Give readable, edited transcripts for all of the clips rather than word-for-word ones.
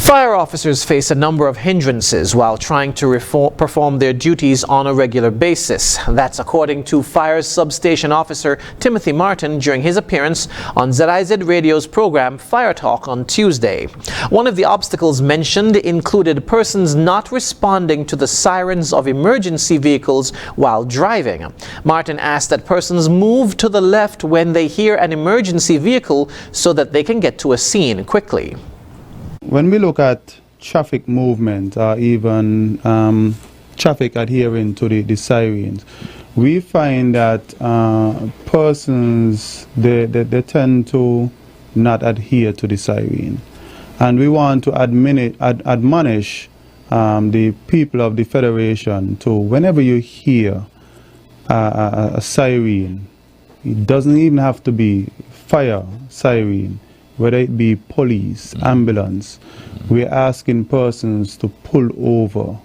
Fire officers face a number of hindrances while trying to perform their duties on a regular basis. That's according to Fire Substation Officer Timothy Martin during his appearance on ZIZ Radio's program Fire Talk on Tuesday. One of the obstacles mentioned included persons not responding to the sirens of emergency vehicles while driving. Martin asked that persons move to the left when they hear an emergency vehicle so that they can get to a scene quickly. When we look at traffic movement or even traffic adhering to the sirens, we find that persons, they tend to not adhere to the siren. And we want to admonish the people of the Federation to, whenever you hear a siren, it doesn't even have to be fire siren, whether it be police, ambulance, we're asking persons to pull over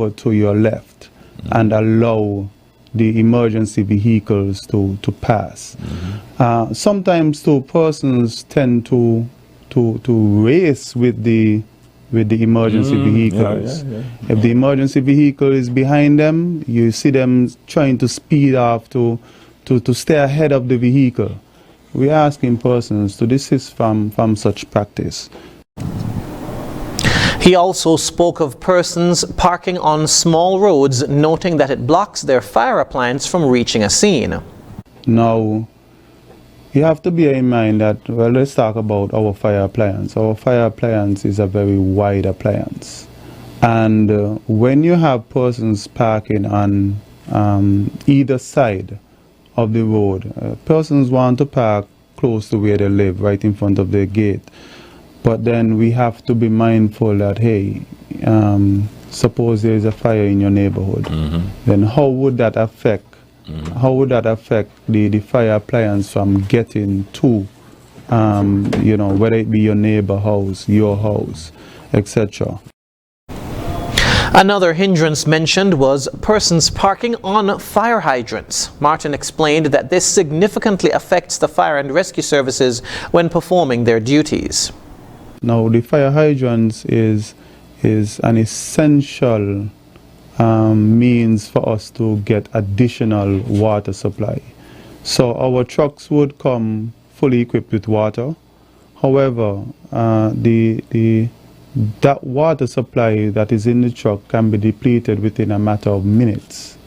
to your left and allow the emergency vehicles to pass. Sometimes too, persons tend to race with the emergency vehicles. If the emergency vehicle is behind them, you see them trying to speed off to stay ahead of the vehicle. We're asking persons to desist from such practice. He also spoke of persons parking on small roads, noting that it blocks their fire appliance from reaching a scene. Now, you have to bear in mind that, well, let's talk about our fire appliance. Our fire appliance is a very wide appliance. And when you have persons parking on either side of the road, persons want to park close to where they live, right in front of their gate. But then we have to be mindful that, hey, suppose there is a fire in your neighborhood, then how would that affect the fire appliance from getting to, you know, whether it be your neighbor house, your house, etc. Another hindrance mentioned was persons parking on fire hydrants. Martin explained that this significantly affects the fire and rescue services when performing their duties. Now, the fire hydrants is an essential means for us to get additional water supply. So our trucks would come fully equipped with water. However, that water supply that is in the truck can be depleted within a matter of minutes.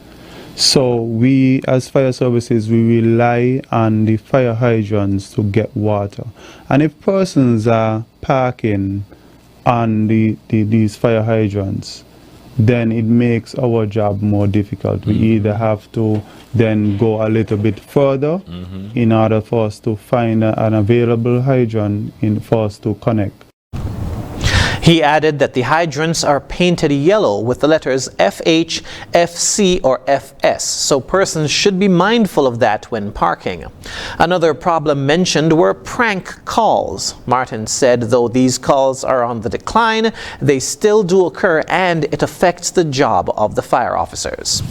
So we, as fire services, we rely on the fire hydrants to get water. And if persons are parking on these fire hydrants, then it makes our job more difficult. We either have to then go a little bit further in order for us to find an available hydrant for us to connect. He added that the hydrants are painted yellow with the letters FH, FC, or FS, so persons should be mindful of that when parking. Another problem mentioned were prank calls. Martin said though these calls are on the decline, they still do occur and it affects the job of the fire officers.